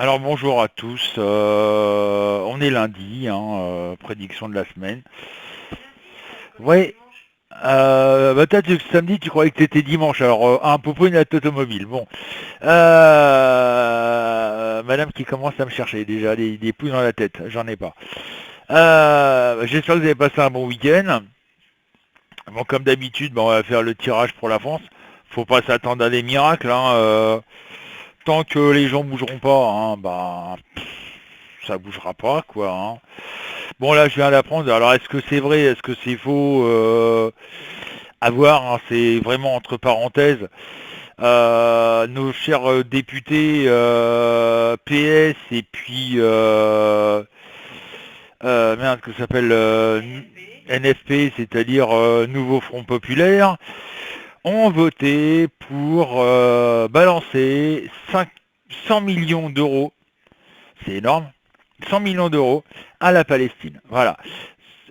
Alors bonjour à tous, on est lundi, hein, prédiction de la semaine. Ouais, bah toi samedi tu croyais que c'était dimanche, alors un popo une latte automobile. Bon, madame qui commence à me chercher déjà des poules dans la tête, j'en ai pas. J'espère que vous avez passé un bon week-end. Bon comme d'habitude, bah, on va faire le tirage pour la France. Faut pas s'attendre à des miracles, hein, tant que les gens bougeront pas, hein, bah ça bougera pas quoi, hein. Bon là je viens d'apprendre, alors est-ce que c'est vrai, est-ce que c'est faux, à voir, hein, c'est vraiment entre parenthèses. Nos chers députés PS et puis merde que ça s'appelle NFP, c'est-à-dire Nouveau Front Populaire, ont voté pour balancer 100 millions d'euros, c'est énorme, 100 millions d'euros à la Palestine. Voilà.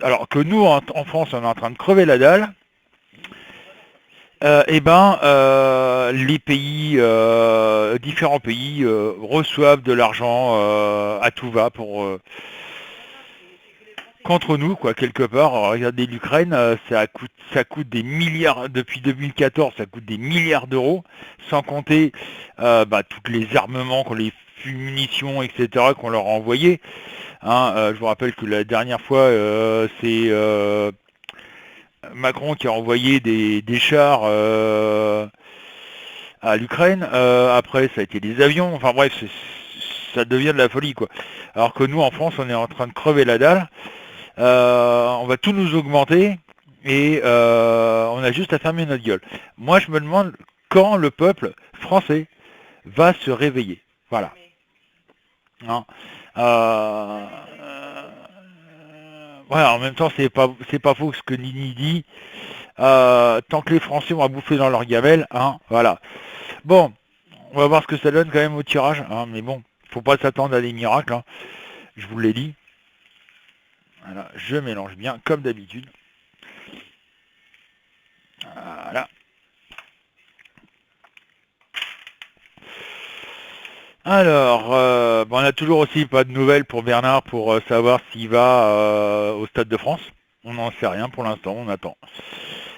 Alors que nous, en France, on est en train de crever la dalle. Les pays, différents pays reçoivent de l'argent à tout va pour contre nous, quoi, quelque part. Alors, regardez l'Ukraine, ça coûte des milliards depuis 2014, ça coûte des milliards d'euros, sans compter tous les armements, les munitions, etc. qu'on leur a envoyés. Hein, je vous rappelle que la dernière fois, c'est Macron qui a envoyé des chars à l'Ukraine. Après, ça a été des avions. Enfin bref, ça devient de la folie, quoi. Alors que nous, en France, on est en train de crever la dalle. On va tout nous augmenter et on a juste à fermer notre gueule. Moi, je me demande quand le peuple français va se réveiller. Voilà. Hein. Euh, voilà, en même temps, c'est pas faux ce que Nini dit. Tant que les Français vont bouffer dans leur gamelle, hein, voilà. Bon, on va voir ce que ça donne quand même au tirage, hein, mais bon, faut pas s'attendre à des miracles, hein, je vous l'ai dit. Voilà, je mélange bien comme d'habitude. Voilà. Alors, on n'a toujours aussi pas de nouvelles pour Bernard pour savoir s'il va au Stade de France. On n'en sait rien pour l'instant, on attend.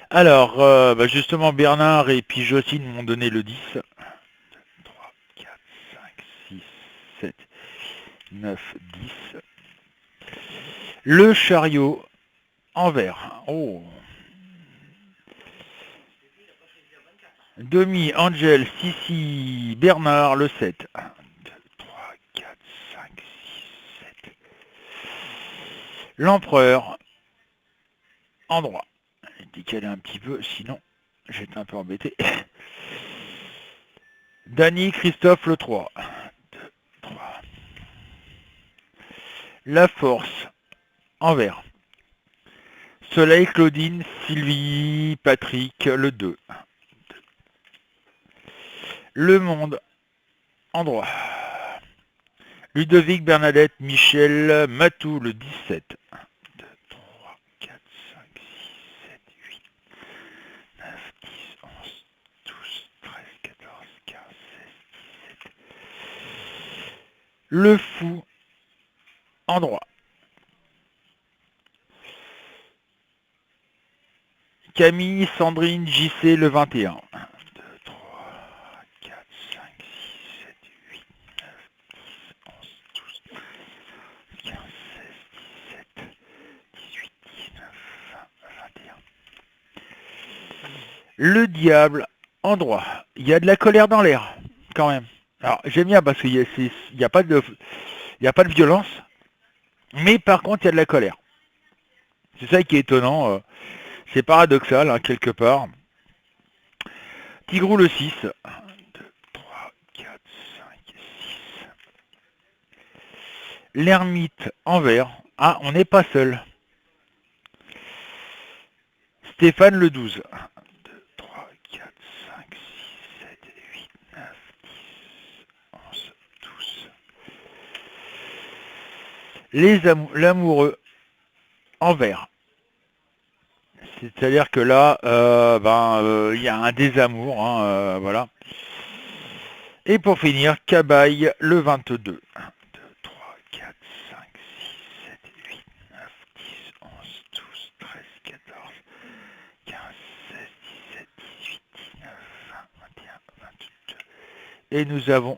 Alors, justement, Bernard et puis Jocelyne m'ont donné le 10. 3, 4, 5, 6, 7, 9, 10. Le chariot en vert. Oh. Demi, Angel, Sissi, Bernard, le 7. 1, 2, 3, 4, 5, 6, 7. L'empereur, en droit. Je vais décaler un petit peu, sinon j'étais un peu embêté. Dany, Christophe, le 3. 1, 2, 3. La force, en vert. Soleil, Claudine, Sylvie, Patrick, le 2. 1, 2. Le monde, en droit. Ludovic, Bernadette, Michel, Matou, le 17. 1, 2, 3, 4, 5, 6, 7, 8, 9, 10, 11, 12, 13, 14, 15, 16, 17. Le fou, en droit. Camille, Sandrine, JC, le 21. 1, 2, 3, 4, 5, 6, 7, 8, 9, 10, 11, 12, 15, 16, 17, 18, 19, 20, 21. Le diable en droit. Il y a de la colère dans l'air, quand même. Alors, j'aime bien parce qu'il n'y a pas de violence, mais par contre, il y a de la colère. C'est ça qui est étonnant. C'est paradoxal, hein, quelque part. Tigrou le 6. 1, 2, 3, 4, 5, 6. L'ermite en vert. Ah, on n'est pas seul. Stéphane le 12. 1, 2, 3, 4, 5, 6, 7, 8, 9, 10, 11, 12. L'amoureux en vert. C'est-à-dire que là, il y a un désamour, hein, voilà. Et pour finir, Cabaye le 22. 1, 2, 3, 4, 5, 6, 7, 8, 9, 10, 11, 12, 13, 14, 15, 16, 17, 18, 19, 20, 21, 22. Et nous avons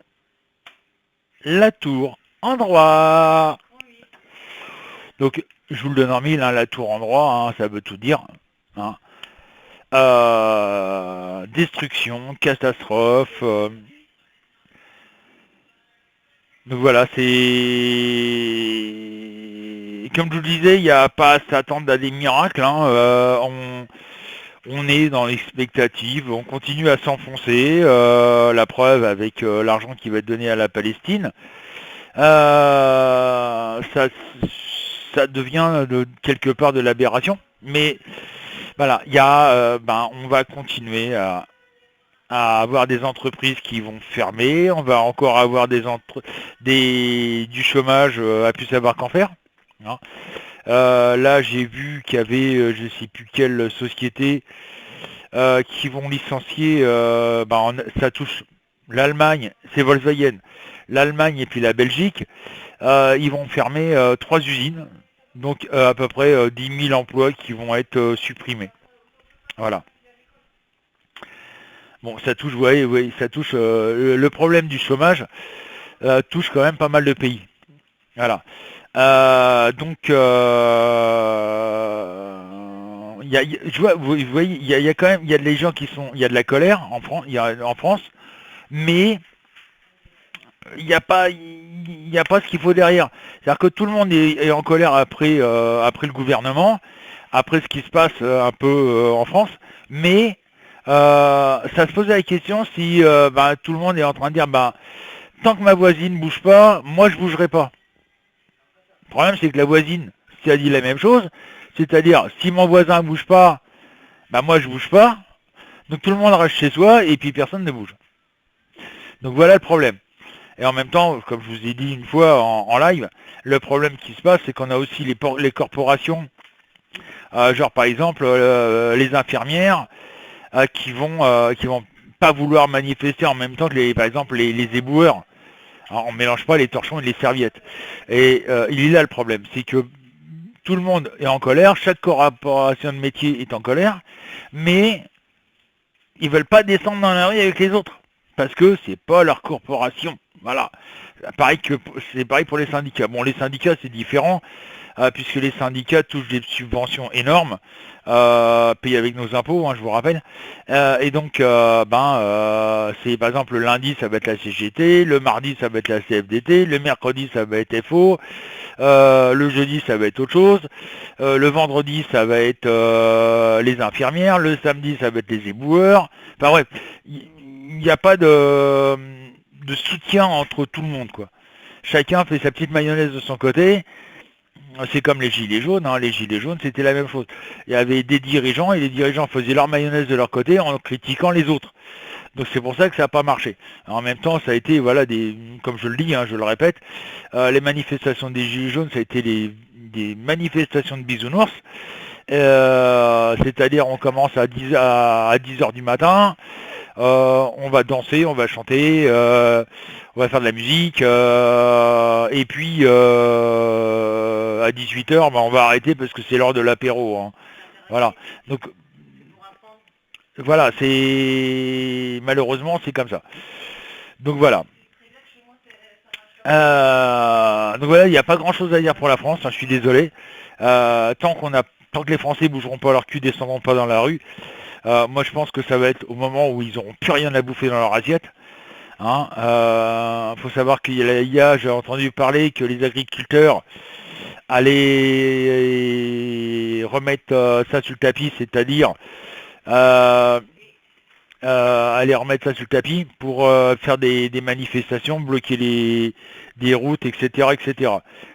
la tour en droit. Donc, je vous le donne en mille, hein, la tour en droit, hein, ça veut tout dire. Hein. Destruction, catastrophe. Donc voilà, c'est... Comme je vous le disais, il n'y a pas à s'attendre à des miracles. Hein, on est dans l'expectative, on continue à s'enfoncer. La preuve avec l'argent qui va être donné à la Palestine. Ça devient quelque part de l'aberration. Mais voilà, il y a, on va continuer à avoir des entreprises qui vont fermer, on va encore avoir du chômage à plus savoir qu'en faire. Hein. Là, j'ai vu qu'il y avait, je ne sais plus quelle société, qui vont licencier, ça touche l'Allemagne, c'est Volkswagen, l'Allemagne et puis la Belgique, ils vont fermer 3 usines, donc à peu près 10 000 emplois qui vont être supprimés. Voilà. Bon, ça touche, ça touche le problème du chômage touche quand même pas mal de pays. Voilà. Donc, je vois, vous voyez, il y a quand même, il y a des gens qui sont, il y a de la colère en France, mais il n'y a pas ce qu'il faut derrière. C'est-à-dire que tout le monde est en colère après le gouvernement, après ce qui se passe un peu en France, mais ça se posait la question si tout le monde est en train de dire tant que ma voisine ne bouge pas, moi je bougerai pas. Le problème c'est que la voisine, si elle dit la même chose, c'est-à-dire si mon voisin ne bouge pas, moi je bouge pas, donc tout le monde reste chez soi et puis personne ne bouge. Donc voilà le problème. Et en même temps, comme je vous ai dit une fois en live, le problème qui se passe, c'est qu'on a aussi les corporations, genre par exemple les infirmières, qui vont pas vouloir manifester en même temps que par exemple les éboueurs. Alors, on ne mélange pas les torchons et les serviettes. Et il est là le problème, c'est que tout le monde est en colère, chaque corporation de métier est en colère, mais ils veulent pas descendre dans la rue avec les autres, parce que c'est pas leur corporation. Voilà. C'est pareil pour les syndicats. Bon, les syndicats c'est différent, puisque les syndicats touchent des subventions énormes, payées avec nos impôts, hein, je vous rappelle. Et donc, c'est par exemple le lundi, ça va être la CGT, le mardi, ça va être la CFDT, le mercredi, ça va être FO, le jeudi, ça va être autre chose, le vendredi, ça va être les infirmières, le samedi, ça va être les éboueurs. Enfin bref, il n'y a pas de soutien entre tout le monde, quoi. Chacun fait sa petite mayonnaise de son côté. C'est comme les gilets jaunes, hein. Les gilets jaunes c'était la même chose. Il y avait des dirigeants et les dirigeants faisaient leur mayonnaise de leur côté en critiquant les autres. Donc c'est pour ça que ça n'a pas marché. En même temps, ça a été, voilà, comme je le dis, hein, je le répète, les manifestations des gilets jaunes, ça a été des manifestations de bisounours. C'est-à-dire on commence à 10 heures du matin, on va danser, on va chanter, on va faire de la musique, et puis à 18 heures, on va arrêter parce que c'est l'heure de l'apéro. Hein. Voilà. Donc voilà, malheureusement c'est comme ça. Donc voilà. Il n'y a pas grand chose à dire pour la France, hein, je suis désolé. Tant que les Français bougeront pas leur cul, descendront pas dans la rue, moi je pense que ça va être au moment où ils n'auront plus rien à bouffer dans leur assiette. Faut savoir qu'il y a, j'ai entendu parler que les agriculteurs allaient remettre ça sur le tapis, c'est-à-dire aller remettre ça sur le tapis pour faire des manifestations, bloquer des routes, etc., etc.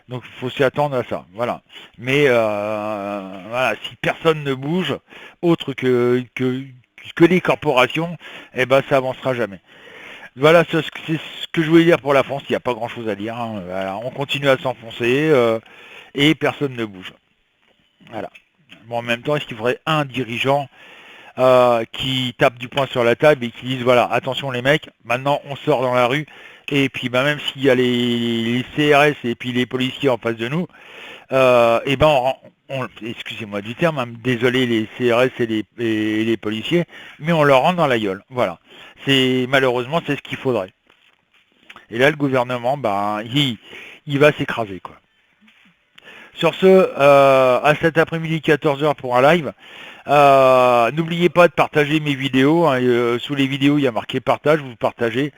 Donc il faut s'y attendre à ça, voilà. Mais voilà, si personne ne bouge, autre que les corporations, ça avancera jamais. Voilà, c'est ce que je voulais dire pour la France. Il n'y a pas grand chose à dire. Hein. Voilà, on continue à s'enfoncer et personne ne bouge. Voilà. Bon, en même temps, est-ce qu'il faudrait un dirigeant qui tapent du poing sur la table et qui disent voilà, attention les mecs, maintenant on sort dans la rue, et puis bah, même s'il y a les CRS et puis les policiers en face de nous, et ben excusez-moi du terme, hein, désolé les CRS et les policiers, mais on leur rentre dans la gueule. Voilà. Malheureusement c'est ce qu'il faudrait. Et là le gouvernement, bah, il va s'écraser quoi. Sur ce, à cet après-midi 14h pour un live. N'oubliez pas de partager mes vidéos. Hein, sous les vidéos, il y a marqué partage, vous partagez.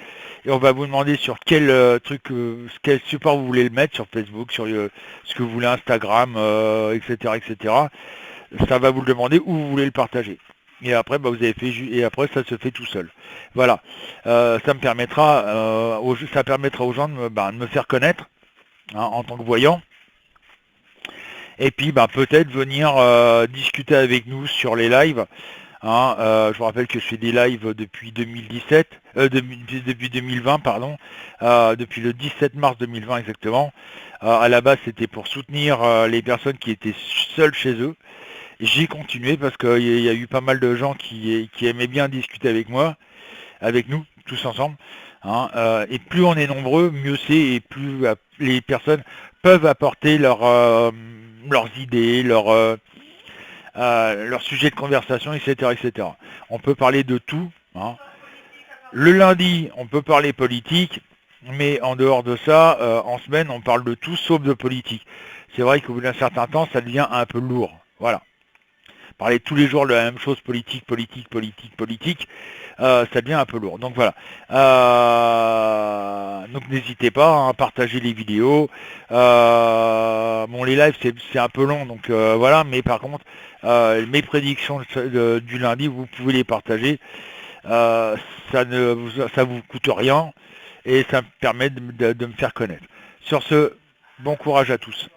Et on va vous demander sur quel quel support vous voulez le mettre, sur Facebook, sur ce que vous voulez, Instagram, etc., etc. Ça va vous le demander où vous voulez le partager. Et après, bah, vous avez fait et après, ça se fait tout seul. Voilà. Ça permettra aux gens de me faire connaître, hein, en tant que voyant. Et puis bah, peut-être venir discuter avec nous sur les lives. Hein, je vous rappelle que je fais des lives depuis 2017, depuis 2020, pardon, depuis le 17 mars 2020 exactement. À la base, c'était pour soutenir les personnes qui étaient seules chez eux. J'ai continué parce qu'il y a eu pas mal de gens qui aimaient bien discuter avec moi, avec nous, tous ensemble. Hein, et plus on est nombreux, mieux c'est, et plus les personnes peuvent apporter leurs idées, leurs sujets de conversation, etc., etc. On peut parler de tout. Hein. Le lundi, on peut parler politique, mais en dehors de ça, en semaine, on parle de tout sauf de politique. C'est vrai qu'au bout d'un certain temps, ça devient un peu lourd. Voilà. Parler tous les jours de la même chose, politique, politique, politique, politique, ça devient un peu lourd. Donc voilà. Donc n'hésitez pas à partager les vidéos. Bon, les lives c'est un peu long, donc voilà. Mais par contre, mes prédictions du lundi, vous pouvez les partager. Ça vous coûte rien et ça me permet de me faire connaître. Sur ce, bon courage à tous.